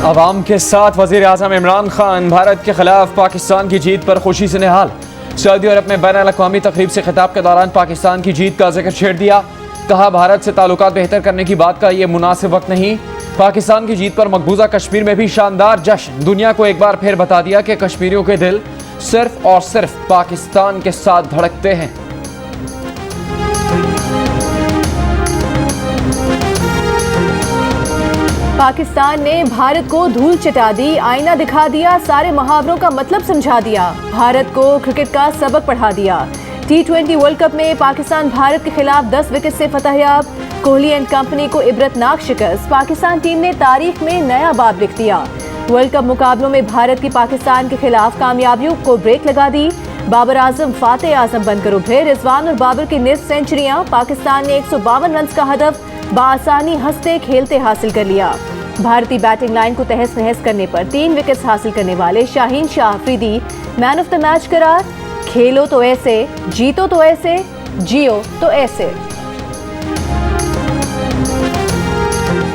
अवाम के साथ वज़ीर आज़म इमरान खान भारत के खिलाफ पाकिस्तान की जीत पर खुशी से निहाल। सऊदी अरब में बैन-अल-अक़वामी तक़रीब से खिताब के दौरान पाकिस्तान की जीत का जिक्र छेड़ दिया। कहा, भारत से ताल्लुकात बेहतर करने की बात का ये मुनासिब वक्त नहीं। पाकिस्तान की जीत पर मकबूजा कश्मीर में भी शानदार जश्न। दुनिया को एक बार फिर बता दिया कि कश्मीरियों के दिल सिर्फ और सिर्फ पाकिस्तान के साथ धड़कते हैं। पाकिस्तान ने भारत को धूल चटा दी, आईना दिखा दिया, सारे मुहावरों का मतलब समझा दिया, भारत को क्रिकेट का सबक पढ़ा दिया। T20 वर्ल्ड कप में पाकिस्तान भारत के खिलाफ 10 विकेट से फतहयाब। कोहली एंड कंपनी को इबरतनाक शिकस्त। पाकिस्तान टीम ने तारीख में नया बाब लिख दिया। वर्ल्ड कप मुकाबलों में भारत की पाकिस्तान के खिलाफ कामयाबियों को ब्रेक लगा दी। बाबर आजम फातेह आजम बनकर उभरे। रिजवान और बाबर की निस्फ सेंचुरियां। पाकिस्तान ने 152 रन का हदफ बासानी हंसते खेलते हासिल कर लिया। भारतीय बैटिंग लाइन को तहस नहस करने पर 3 विकेट्स हासिल करने वाले Shaheen Shah Afridi man of the match करार। खेलो तो ऐसे, जीतो तो ऐसे, जियो तो ऐसे।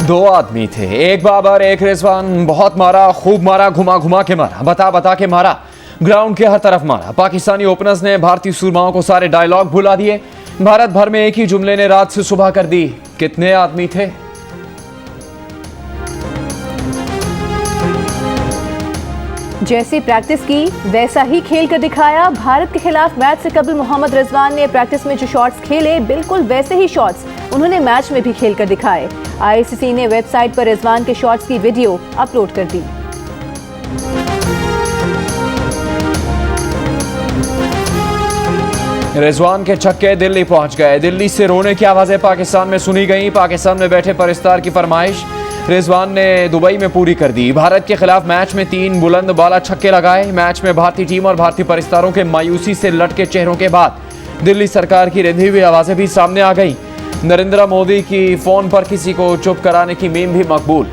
2 आदमी थे, एक बाबर एक रिजवान। बहुत मारा, खूब मारा, घुमा घुमा के मारा, बता बता के मारा, ग्राउंड के हर तरफ मारा। पाकिस्तानी ओपनर्स ने भारतीय सूरमाओं को सारे डायलॉग भुला दिए। भारत भर में एक ही जुमले ने रात से सुबह कर दी। कितने आदमी थे। जैसी प्रैक्टिस की वैसा ही खेल कर दिखाया। भारत के खिलाफ मैच से कबल मोहम्मद रिजवान ने प्रैक्टिस में जो शॉट्स खेले, बिल्कुल वैसे ही शॉट्स उन्होंने मैच में भी खेल कर दिखाए। आईसीसी ने वेबसाइट पर रिजवान के शॉट्स की वीडियो अपलोड कर दी। रिजवान के छक्के दिल्ली पहुंच गए। दिल्ली से रोने की आवाजें पाकिस्तान में सुनी गई। पाकिस्तान में बैठे परिस्तार की फरमाइश रिजवान ने दुबई में पूरी कर दी। भारत के खिलाफ मैच में 3 बुलंद बाला छक्के लगाए। मैच में भारतीय टीम और भारतीय परिस्तारों के मायूसी से लटके चेहरों के बाद दिल्ली सरकार की रिंधी हुई आवाजें भी सामने आ गई। नरेंद्र मोदी की फोन पर किसी को चुप कराने की मीम भी मकबूल।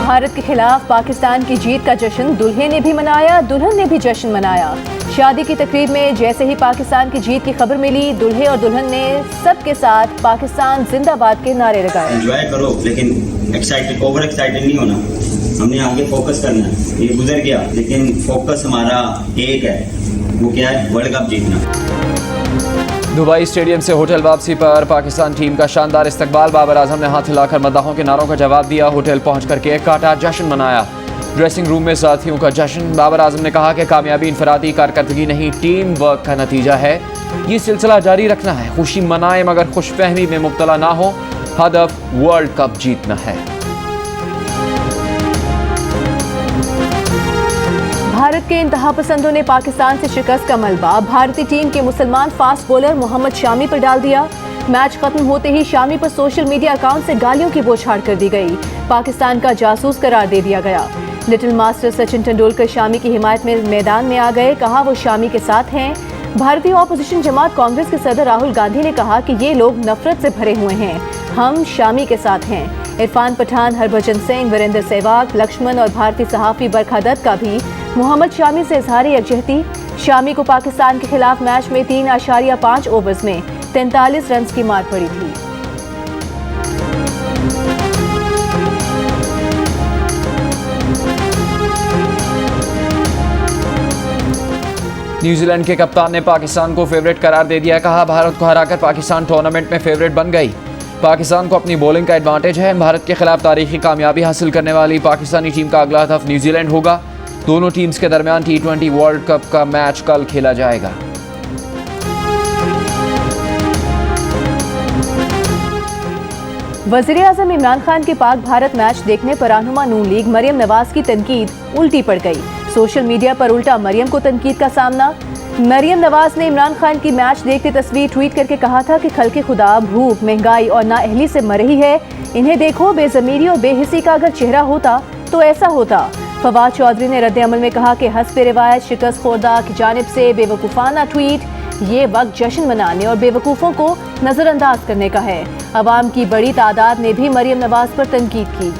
भारत के खिलाफ पाकिस्तान की जीत का जश्न दूल्हे ने भी मनाया, दुल्हन ने भी जश्न मनाया। शादी की तकरीब में जैसे ही पाकिस्तान की जीत की खबर मिली, दूल्हे और दुल्हन ने सबके साथ पाकिस्तान जिंदाबाद के नारे लगाए। एंजॉय करो, लेकिन एक्साइटेड, ओवर एक्साइटेड नहीं होना। हमने आगे फोकस करना है। ये गुजर गया, लेकिन फोकस हमारा एक है, वो क्या है? वर्ल्ड कप जीतना। दुबई स्टेडियम से होटल वापसी पर पाकिस्तान टीम का शानदार इस्तकबाल। बाबर आजम ने हाथ हिलाकर मद्दाहों के नारों का जवाब दिया। होटल पहुंचकर केक काटा, जश्न मनाया। ड्रेसिंग रूम में साथियों का जश्न। बाबर आजम ने कहा कि कामयाबी इनफरादी कारकर्दगी नहीं, टीम वर्क का नतीजा है। ये सिलसिला जारी रखना है। खुशी मनाए मगर खुशफहमी में मुब्तला ना हो। हदफ वर्ल्ड कप जीतना है। भारत के इंतहा पसंदों ने पाकिस्तान से शिकस्त का मलबा भारतीय टीम के मुसलमान फास्ट बॉलर मोहम्मद शामी पर डाल दिया। मैच खत्म होते ही शामी पर सोशल मीडिया अकाउंट से गालियों की बौछार कर दी गई। पाकिस्तान का जासूस करार दे दिया गया। लिटिल मास्टर सचिन तेंदुलकर शामी की हिमायत में मैदान में आ गए। कहा, वो शामी के साथ हैं। भारतीय ऑपोजिशन जमात कांग्रेस के सदर राहुल गांधी ने कहा कि ये लोग नफरत से भरे हुए हैं, हम शामी के साथ हैं। इरफान पठान, हरभजन सिंह, वीरेंद्र सहवाग, लक्ष्मण और भारतीय सहाफी बरखा दत्त का भी मोहम्मद शामी से इजहार यकजहती। शामी को पाकिस्तान के खिलाफ मैच में 3.5 ओवर्स में 43 रन की मार पड़ी थी। न्यूजीलैंड के कप्तान ने पाकिस्तान को फेवरेट करार दे दिया। कहा, भारत को हराकर पाकिस्तान टूर्नामेंट में फेवरेट बन गई। पाकिस्तान को अपनी बॉलिंग का एडवांटेज है। भारत के खिलाफ तारीखी कामयाबी हासिल करने वाली पाकिस्तानी टीम का अगला हदफ न्यूजीलैंड होगा। दोनों टीम्स के दरमियान T20 वर्ल्ड कप का मैच कल खेला जाएगा। वज़ीर-ए-आज़म इमरान खान के पाक भारत मैच देखने पर रहनुमा नून लीग मरियम नवाज की तनकीद उल्टी पड़ गई। सोशल मीडिया पर उल्टा मरियम को तनकीद का सामना। मरियम नवाज ने इमरान खान की मैच देखते तस्वीर ट्वीट करके कहा था कि खल्के खुदा भूख, महंगाई और नाअहली से मर रही है। इन्हें देखो, बेज़मीरी और बेहिसी का अगर चेहरा होता तो ऐसा होता। फवाद चौधरी ने रद्द अमल में कहा कि हस्बे रिवायत शिकस्त खोरदा की जानिब से बेवकूफ़ाना ट्वीट। ये वक्त जश्न मनाने और बेवकूफ़ों को नज़रअंदाज करने का है। अवाम की बड़ी तादाद ने भी मरियम नवाज पर तनकीद की।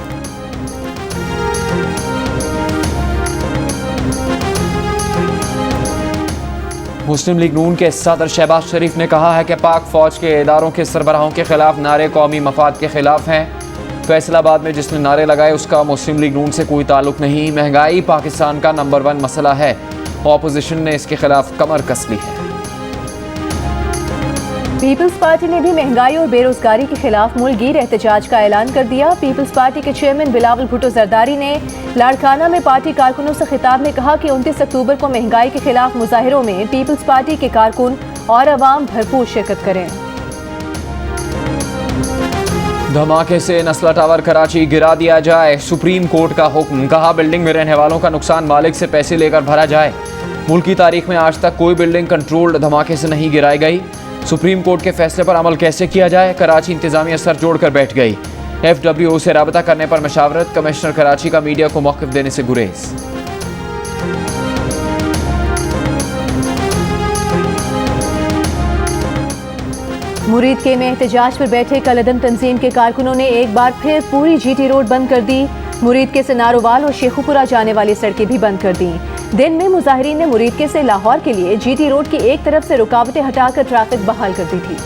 मुस्लिम लीग नून के सदर शहबाज शरीफ ने कहा है कि पाक फौज के इदारों के सरबराहों के खिलाफ नारे कौमी मफाद के खिलाफ हैं। फैसलाबाद में जिसने नारे लगाए उसका मुस्लिम लीग नून से कोई ताल्लुक नहीं। महंगाई पाकिस्तान का नंबर 1 मसला है। ऑपोजिशन ने इसके खिलाफ कमर कस ली है। पीपल्स पार्टी ने भी महंगाई और बेरोजगारी के खिलाफ मुल्कगीर एहतजाज का ऐलान कर दिया। पीपल्स पार्टी के चेयरमैन बिलावल भुट्टो जरदारी ने लाड़काना में पार्टी कारकुनों से खिताब में कहा कि 29 अक्टूबर को महंगाई के खिलाफ मुजाहिरों में पीपल्स पार्टी के कारकुन और अवाम भरपूर शिरकत करें। धमाके से नस्ला टावर कराची गिरा दिया जाए, सुप्रीम कोर्ट का हुक्म। कहा बिल्डिंग में रहने वालों का नुकसान मालिक से पैसे लेकर भरा जाए। मुल्क की तारीख में आज तक कोई बिल्डिंग कंट्रोल्ड धमाके से नहीं गिराई गई। सुप्रीम कोर्ट के फैसले पर अमल कैसे किया जाए, कराची इंतजामिया सर जोड़कर बैठ गई। FWO से राबता करने पर मशावरत, कमिश्नर कराची का मीडिया को मौक़िफ़ देने से गुरेज। मुरीद के में एहतजाज पर बैठे कलदम तंजीम के कारकुनों ने एक बार फिर पूरी GT रोड बंद कर दी। मुरीद के से नारोवाल और शेखुपुरा जाने वाली सड़कें भी बंद कर दी। दिन में मुजाहिरीन ने मुरीद के से लाहौर के लिए GT रोड की एक तरफ से रुकावटें हटाकर ट्रैफिक बहाल कर दी थी।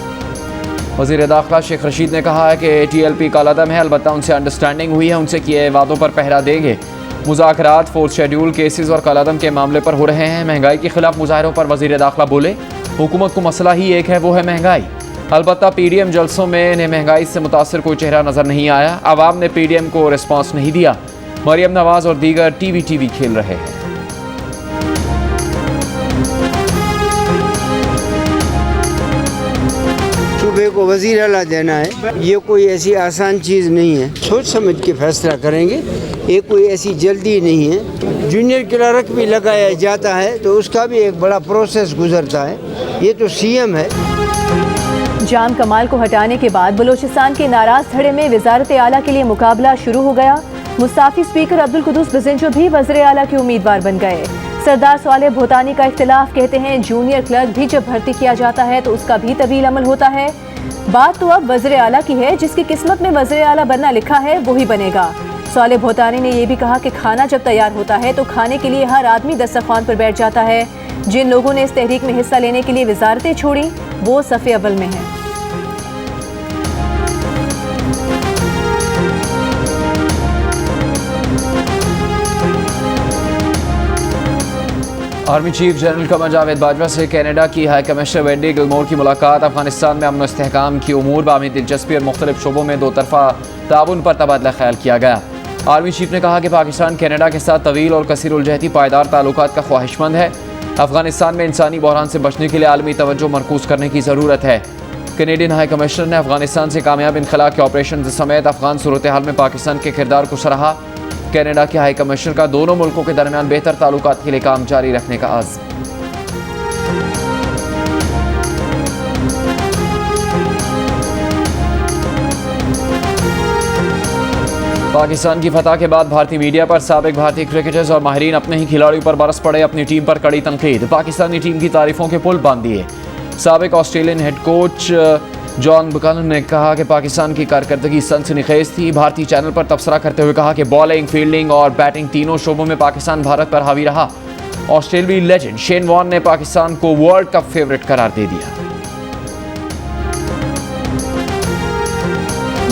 वज़ीर दाखिला शेख रशीद ने कहा है कि TLP कलदम है, अलबत्ता उनसे अंडरस्टैंडिंग हुई है, उनसे किए वादों पर पहरा देंगे। मुज़ाकरात 4th शेड्यूल केसेस और कलदम के मामले पर हो रहे हैं। महंगाई के खिलाफ मुजाहिरों पर वज़ीर दाखिला बोले, हुकूमत को मसला ही एक है, वो है महंगाई। अलबत्ता PDM जलसों में इन्हें महंगाई से मुतासर कोई चेहरा नजर नहीं आया। आवाम ने PDM को रिस्पॉन्स नहीं दिया। मरियम नवाज और दीगर TV खेल रहे हैं। सूबे को वज़ीर आला देना है, ये कोई ऐसी आसान चीज़ नहीं है। सोच समझ के फैसला करेंगे, ये कोई ऐसी जल्दी नहीं है। जूनियर क्लर्क भी लगाया जाता है तो उसका भी एक बड़ा प्रोसेस गुजरता है। ये तो CM है। जाम कमाल को हटाने के बाद बलोचिस्तान के नाराज धड़े में वजारत आला के लिए मुकाबला शुरू हो गया। मुस्ताफी स्पीकर अब्दुल कुदूस बजिंजो भी वज़ीर आला के उम्मीदवार बन गए। सरदार सालेह भोतानी का इख्तिलाफ, कहते हैं जूनियर क्लर्क भी जब भर्ती किया जाता है तो उसका भी तवील अमल होता है। बात तो अब वज़ीर आला की है, जिसकी किस्मत में वज़ीर आला बनना लिखा है वही बनेगा। सालेह भोतानी ने यह भी कहा कि खाना जब तैयार होता है तो खाने के लिए हर आदमी दस्तरखान पर बैठ जाता है। जिन लोगों ने इस तहरीक में हिस्सा लेने के लिए वजारतें छोड़ी वो सफ़े अव्वल में हैं। Army chief general Qamar Javed Bajwa से कनाडा की हाई कमिश्नर वेंडी गिलमोर की मुलाकात। अफगानिस्तान में अमन इस्तेहकाम की उमूर, बामी दिलचस्पी और मुख्तलिफ शोबों में दो तरफा ताउन पर तबादला ख्याल किया गया। आर्मी चीफ ने कहा कि पाकिस्तान कनाडा के साथ तवील और कसीर उलजहती पायदार ताल्लुकात का ख्वाहिशमंद है। अफगानिस्तान में इंसानी बहरान से बचने के लिए आलमी तवज्जो मरकूज करने की ज़रूरत है। कैनेडियन हाई कमिश्नर ने अफगानिस्तान से कामयाब इनखला के ऑपरेशन समेत अफगान सूरत हाल में पाकिस्तान के किरदार को सराहा। कनाडा के हाई कमिश्नर का दोनों मुल्कों के दरमियान बेहतर ताल्लुकात के लिए काम जारी रखने का आज़्म। पाकिस्तान की फतह के बाद भारतीय मीडिया पर साबिक भारतीय क्रिकेटर्स और माहिरीन अपने ही खिलाड़ियों पर बरस पड़े। अपनी टीम पर कड़ी तनकीद, पाकिस्तानी टीम की तारीफों के पुल बांध दिए। साबिक ऑस्ट्रेलियन हेड कोच जॉन बुकनन ने कहा कि पाकिस्तान की कारकर्दगी सनसनीखेज थी। भारतीय चैनल पर तबसरा करते हुए कहा कि बॉलिंग, फील्डिंग और बैटिंग तीनों शोबों में पाकिस्तान भारत पर हावी रहा। ऑस्ट्रेलियाई लेजेंड शेन वॉर्न ने पाकिस्तान को वर्ल्ड कप फेवरेट करार दे दिया।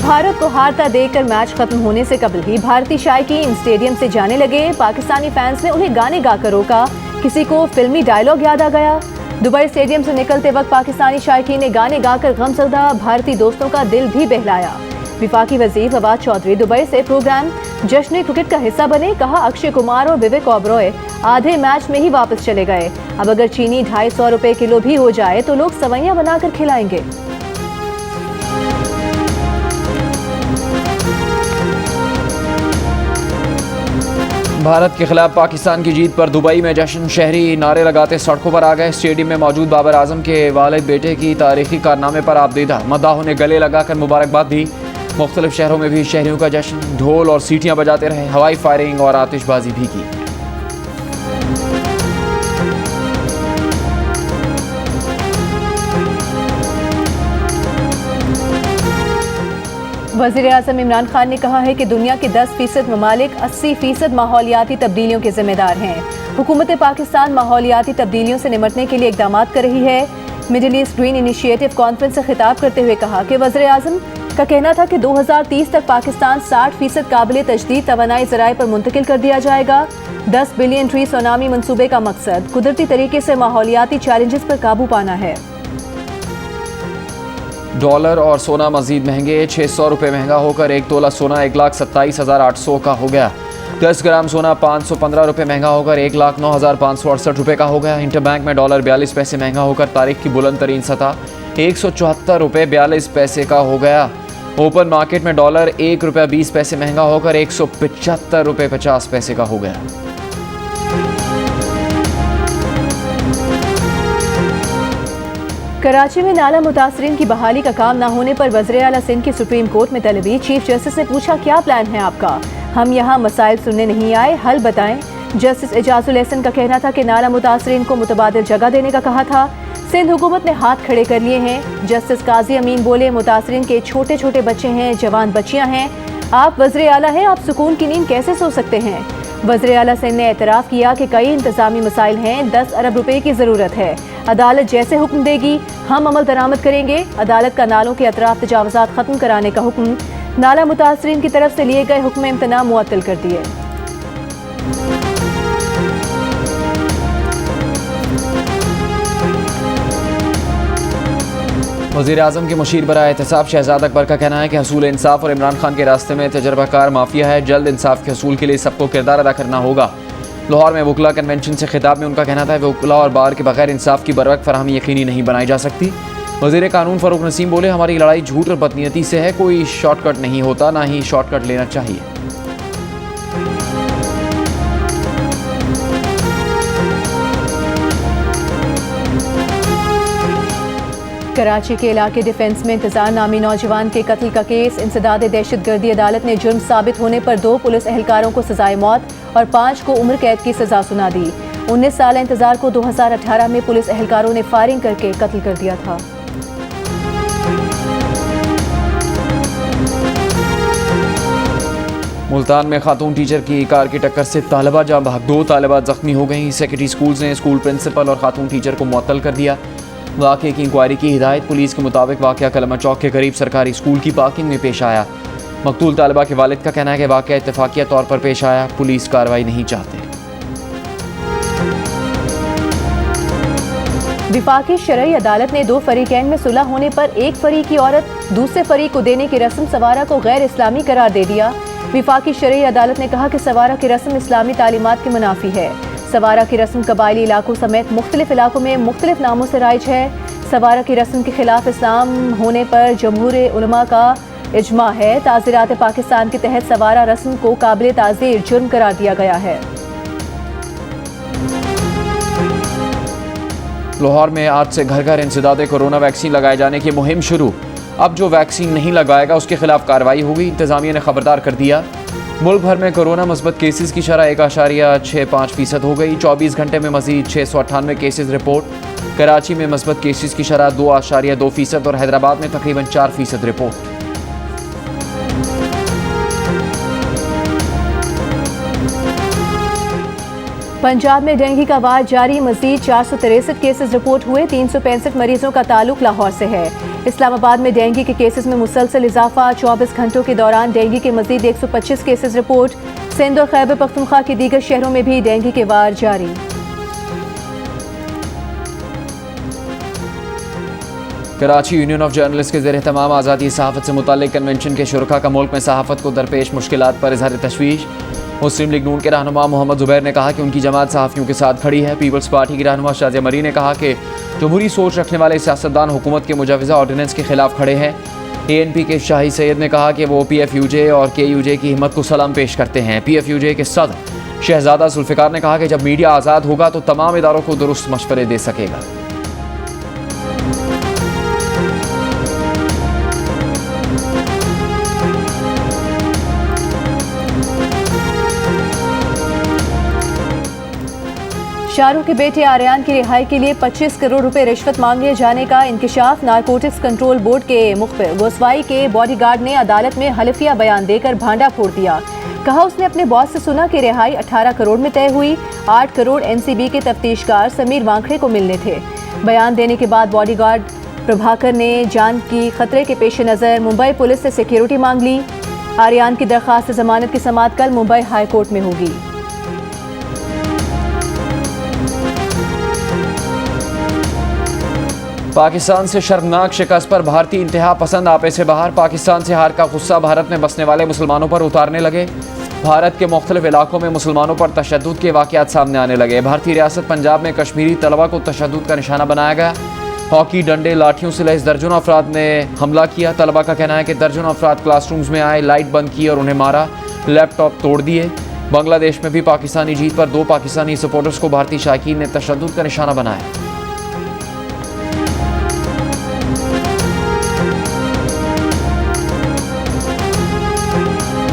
भारत को हारता देखकर मैच खत्म होने से कबल ही भारतीय शायकीन स्टेडियम से जाने लगे। पाकिस्तानी फैंस ने उन्हें गाने गाकर रोका। किसी को फिल्मी डायलॉग याद आ गया। दुबई स्टेडियम से निकलते वक्त पाकिस्तानी शायकीन ने गाने गाकर गमज़दा भारतीय दोस्तों का दिल भी बहलाया। विफाकी वज़ीर फवाद चौधरी दुबई से प्रोग्राम जश्न क्रिकेट का हिस्सा बने। कहा अक्षय कुमार और विवेक ओबरॉय आधे मैच में ही वापस चले गए। अब अगर चीनी 250 रुपए किलो भी हो जाए तो लोग सवैयां बनाकर खिलाएंगे। भारत के खिलाफ पाकिस्तान की जीत पर दुबई में जश्न, शहरी नारे लगाते सड़कों पर आ गए। स्टेडियम में मौजूद बाबर आजम के वालिद बेटे की तारीखी कारनामे पर आबदीदा मद्दाहों ने गले लगाकर मुबारकबाद दी। मुख्तलिफ शहरों में भी शहरियों का जश्न, ढोल और सीटियां बजाते रहे। हवाई फायरिंग और आतिशबाजी भी की। वज़ीर आज़म इमरान खान ने कहा है कि दुनिया के 10% ममालिक 80% माहौलियाती तब्दीलियों के जिम्मेदार हैं। हुकूमत पाकिस्तान माहौलियाती तब्दीलियों से निपटने के लिए इक़दाम कर रही है। Middle east green initiative conference से खिताब करते हुए कहा कि वज़ीर आज़म का कहना था कि 2030 तक पाकिस्तान 60% काबिल तजदीद तवानाई ज़राए पर मुंतकिल कर दिया जाएगा। 10 बिलियन ट्री सुनामी मंसूबे का मकसद कुदरती तरीके से माहौलियाती चैलेंजेस पर काबू पाना है। डॉलर और सोना मजीद महंगे, 600 रुपये महंगा होकर 1 तोला सोना 1,27,800 का हो गया। 10 ग्राम सोना 515 रुपये महंगा होकर 1,09,568 रुपये का हो गया। इंटरबैंक में डॉलर 42 पैसे महंगा होकर तारीख की बुलंद तरीन सतह 174 रुपये 42 पैसे का हो गया। ओपन मार्केट में डॉलर 1 रुपया 20 पैसे महंगा होकर 175 रुपये 50 पैसे का हो गया। कराची में नाला मुतासरीन की बहाली का काम न होने पर वज़ीर आला सिंध की सुप्रीम कोर्ट में तलबी। चीफ जस्टिस ने पूछा, क्या प्लान है आपका? हम यहाँ मसाइल सुनने नहीं आए, हल बताएं। जस्टिस एजाजुल एहसन का कहना था कि नाला मुतासरीन को मुतबादिल जगह देने का कहा था। सिंध हुकूमत ने हाथ खड़े कर लिए हैं। जस्टिस काजी अमीन बोले, मुतासरीन के छोटे छोटे बच्चे हैं, जवान बच्चियां हैं। आप वज़ीर आला हैं, आप सुकून की नींद कैसे सो सकते हैं? वज़ीर आला सिंध ने एतराफ़ किया कि कई इंतज़ामी मसाइल हैं, 10 अरब रुपए की ज़रूरत है। अदालत जैसे हुक्म देगी हम अमल दरामद करेंगे। अदालत का नालों के अतराफ तजावुज़ात ख़त्म कराने का हुक्म। नाला मुतासरीन की तरफ से लिए गए हुक्म इम्तना मुअत्तल कर दिए। वज़ीर आज़म के मुशीर बराए एहतसाब शहजाद अकबर का कहना है कि हसूल इंसाफ और इमरान खान के रास्ते में तजर्बाकार माफिया है। जल्द इंसाफ के हसूल के लिए सबको किरदार अदा करना होगा। लाहौर में वकला कन्वेंशन से खिताब में उनका कहना था कि वकला और बार के बगैर इंसाफ की बरवक्त फरहमी यकीनी नहीं बनाई जा सकती। वज़ीर कानून फ़ारूक नसीम बोले, हमारी लड़ाई झूठ और बदनीयती से है, कोई शॉर्टकट नहीं होता, ना ही शॉर्टकट लेना चाहिए। कराची के इलाके डिफेंस में इंतजार नामी नौजवान के कत्ल का केस। इंसदाद दहशतगर्दी अदालत ने जुर्म साबित होने पर 2 पुलिस एहलकारों को सजाए मौत और 5 को उम्र कैद की सजा सुना दी। 19 साल इंतजार को 2018 में पुलिस एहलकारों ने फायरिंग करके कत्ल कर दिया था। मुल्तान में खातून टीचर की कार की टक्कर से तालिबा जहां भाग 2 तालिबात जख्मी हो गईं। सेक्रेटरी स्कूल्स ने स्कूल प्रिंसिपल और खातून टीचर को मुअत्तल कर दिया। वाक़े की इंक्वायरी की हिदायत। पुलिस के मुताबिक वाक़या कलमा चौक के करीब सरकारी स्कूल की पार्किंग में पेश आया। मकतूल तालिबा के वालिद का कहना है कि वाक़या इत्तफाकिया तौर पर पेश आया, पुलिस कार्रवाई नहीं चाहते। विफाकी शरई अदालत ने 2 फरीकैन में सुलह होने पर एक फरीक की औरत दूसरे फरीक को देने की रस्म सवारा को गैर इस्लामी करार दे दिया। विफाकी शरई अदालत ने कहा कि सवारा की रस्म इस्लामी तालीमात के मुनाफी है। सवारा की रस्म कबायली इलाकों समेत मुख्तलिफ इलाकों में मुख्तलिफ नामों से राइज है। सवारा की रस्म के खिलाफ इस्लाम होने पर जमहूर उलमा का इजमा है। ताज़ीरात पाकिस्तान के तहत सवारा रस्म को काबिल ताज़ीर जुर्म करार दिया गया है। लाहौर में आज से घर घर इंसदाद कोरोना वैक्सीन लगाए जाने की मुहिम शुरू। अब जो वैक्सीन नहीं लगाएगा उसके खिलाफ कार्रवाई होगी, इंतजामिया ने खबरदार कर दिया। मुल्क भर में कोरोना मुस्बत केसेस की शरह 1.65% हो गई। 24 घंटे में मजीद 698 केसेस रिपोर्ट। कराची में मुस्बत केसेस की शरह 2.2% और हैदराबाद में तकरीबन 4% रिपोर्ट। पंजाब में डेंगू का वार जारी। मजीद 463 केसेस रिपोर्ट हुए। 365 मरीजों का ताल्लुक लाहौर से है। इस्लामाबाद में डेंगू के केसेस में मुसलसल इजाफा। 24 घंटों के दौरान डेंगू के मजीद 125 केसेस रिपोर्ट। सिंध और खैबर पख्तूनख्वा के दीगर शहरों में भी डेंगू के वार जारी। कराची यूनियन ऑफ जर्नलिस्ट के ज़ेर तमाम आज़ादी सहाफ़त से मुताल्लिक़ कन्वेंशन के शुरका का मुल्क में सहाफ़त को दरपेश मुश्किलात पर इज़हार तशवीश। मुस्लिम लीग नून के रहनुमा मोहम्मद ज़ुबैर ने कहा कि उनकी जमात सहाफ़ियों के साथ खड़ी है। पीपल्स पार्टी की रहनुमा शाज़िया मरी ने कहा कि जमहूरी सोच रखने वाले सियासतदान हुकूमत के मुजवज़ा ऑर्डिनेंस के खिलाफ खड़े हैं। ANP के शाही सैयद ने कहा कि वो PFUJ और KUJ की हिम्मत को सलाम पेश करते हैं। PFUJ के सदर शहजादा जुल्फ़िकार ने कहा कि जब मीडिया आज़ाद होगा तो तमाम इदारों को दुरुस्त मशवरे दे सकेगा। शाहरुख के बेटे आर्यन की रिहाई के लिए 25 करोड़ रुपए रिश्वत मांगे जाने का इंकशाफ। नारकोटिक्स कंट्रोल बोर्ड के मुखबिर गोस्वाई के बॉडीगार्ड ने अदालत में हलफिया बयान देकर भांडा फोड़ दिया। कहा उसने अपने बॉस से सुना कि रिहाई 18 करोड़ में तय हुई। 8 करोड़ एनसीबी के तफ्तीशकार समीर वांखड़े को मिलने थे। बयान देने के बाद बॉडीगार्ड प्रभाकर ने जान की खतरे के पेश नज़र मुंबई पुलिस से सिक्योरिटी मांग ली। आर्यन की दरख्वास्त जमानत की समाअत कल मुंबई हाई कोर्ट में होगी। पाकिस्तान से शर्मनाक शिकस्त पर भारतीय इंतहा पसंद आपे से बाहर। पाकिस्तान से हार का गुस्सा भारत में बसने वाले मुसलमानों पर उतारने लगे। भारत के मुख्तलिफ इलाकों में मुसलमानों पर तशद्दुद के वाक़यात सामने आने लगे। भारतीय रियासत पंजाब में कश्मीरी तलबा को तशद्दुद का निशाना बनाया गया। हॉकी, डंडे, लाठियों से लैस दर्जनों अफराद ने हमला किया। तलबा का कहना है कि दर्जनों अफराद क्लासरूम्स में आए, लाइट बंद की और उन्हें मारा, लैपटॉप तोड़ दिए। बांग्लादेश में भी पाकिस्तानी जीत पर 2 पाकिस्तानी सपोर्टर्स को भारतीय शायकीन ने तशद्दुद का निशाना बनाया।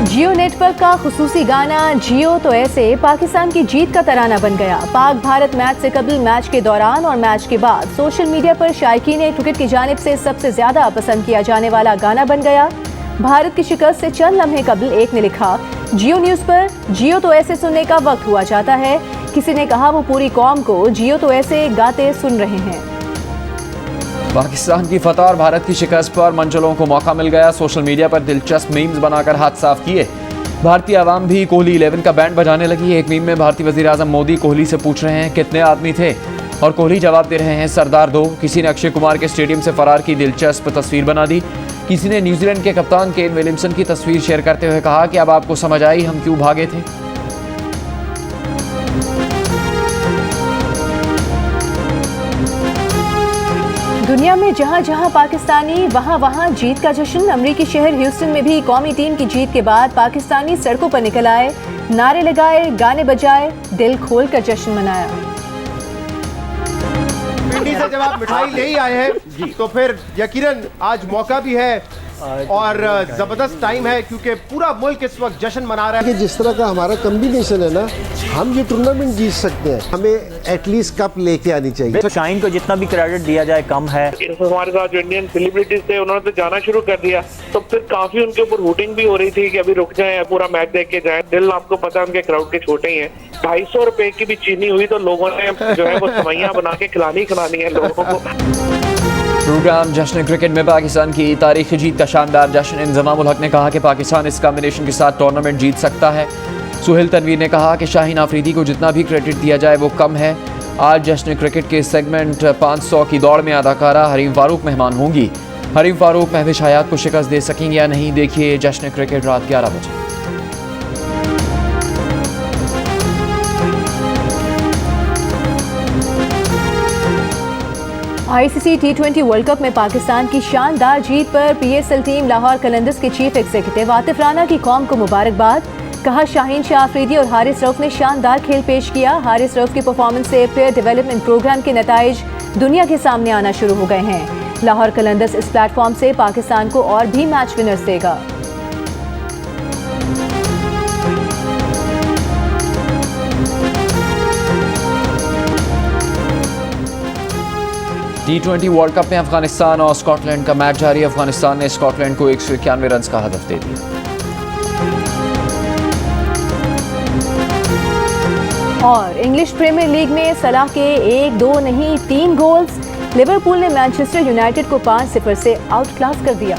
जियो नेटवर्क का खुसूसी गाना जियो तो ऐसे पाकिस्तान की जीत का तराना बन गया। पाक भारत मैच से कबल, मैच के दौरान और मैच के बाद सोशल मीडिया पर शायकीन क्रिकेट की जानिब से सबसे ज्यादा पसंद किया जाने वाला गाना बन गया। भारत की शिकस्त से चंद लम्हे कबल एक ने लिखा, जियो न्यूज़ पर जियो तो ऐसे सुनने का वक्त हुआ जाता है। किसी ने कहा वो पूरी कौम को जियो तो ऐसे गाते सुन रहे हैं। पाकिस्तान की फतह और भारत की शिकस्त पर मंचलों को मौका मिल गया। सोशल मीडिया पर दिलचस्प मीम्स बनाकर हाथ साफ किए। भारतीय आवाम भी कोहली 11 का बैंड बजाने लगी। एक मीम में भारतीय वज़ीर आज़म मोदी कोहली से पूछ रहे हैं कितने आदमी थे, और कोहली जवाब दे रहे हैं सरदार 2। किसी ने अक्षय कुमार के स्टेडियम से फरार की दिलचस्प तस्वीर बना दी। किसी ने न्यूजीलैंड के कप्तान केन विलियमसन की तस्वीर शेयर करते हुए कहा कि अब आपको समझ आई हम क्यों भागे थे। दुनिया में जहां जहां पाकिस्तानी वहां वहां जीत का जश्न। अमरीकी शहर ह्यूस्टन में भी कौमी टीम की जीत के बाद पाकिस्तानी सड़कों पर निकल आए, नारे लगाए, गाने बजाए, दिल खोल कर जश्न मनाया। पिंडी से जब आप मिठाई ले ही आए हैं तो फिर यकीनन आज मौका भी है और जबरदस्त टाइम है, क्योंकि पूरा मुल्क इस वक्त जश्न मना रहा है कि जिस तरह का हमारा कॉम्बिनेशन है ना, हम ये टूर्नामेंट जीत सकते हैं। हमें एटलीस्ट कप लेके आनी चाहिए। तो शाहीन को जितना भी क्रेडिट दिया जाए कम है। हमारे साथ जो इंडियन सेलिब्रिटीज थे उन्होंने तो जाना शुरू कर दिया, तो फिर काफी उनके ऊपर हुटिंग भी हो रही थी कि अभी रुक जाएं, पूरा मैच देख के जाएं। दिल आपको पता है उनके क्राउड के छोटे ही हैं। 250 रुपए की भी चीनी हुई तो लोगों ने जो है वो सवैयां बना के खिलानी है लोगों को। प्रोग्राम जश्न क्रिकेट में पाकिस्तान की तारीखी जीत का शानदार जश्न। इंजमाम उल हक ने कहा कि पाकिस्तान इस कॉम्बिनेशन के साथ टूर्नामेंट जीत सकता है। सुहेल तनवीर ने कहा कि शाहीन आफरीदी को जितना भी क्रेडिट दिया जाए वो कम है। आज जश्न क्रिकेट के सेगमेंट 500 की दौड़ में अदाकारा हरीम फारूक मेहमान होंगी। हरीम फारूक महविश हयात को शिकस्त दे सकेंगे या नहीं, देखिए जश्न क्रिकेट रात 11 बजे। आईसीसी T20 वर्ल्ड कप में पाकिस्तान की शानदार जीत पर PSL टीम लाहौर कलंदर्स के चीफ एग्जीक्यूटिव आतिफ राना की कौम को मुबारकबाद। कहा शाहीन शाह अफरीदी और हारिस रऊफ ने शानदार खेल पेश किया। हारिस रऊफ की परफॉर्मेंस से प्लेयर डेवलपमेंट प्रोग्राम के नताइज दुनिया के सामने आना शुरू हो गए हैं। लाहौर कलंदर्स इस प्लेटफॉर्म से पाकिस्तान को और भी मैच विनर्स देगा। T20 वर्ल्ड कप में अफगानिस्तान और स्कॉटलैंड का मैच जारी। अफगानिस्तान ने स्कॉटलैंड को 191 रन का हदफ दे दिया। और इंग्लिश प्रीमियर लीग में सलाह के 1, 2 नहीं 3 गोल्स। लिवरपूल ने मैनचेस्टर यूनाइटेड को 5-0 से आउट क्लास कर दिया।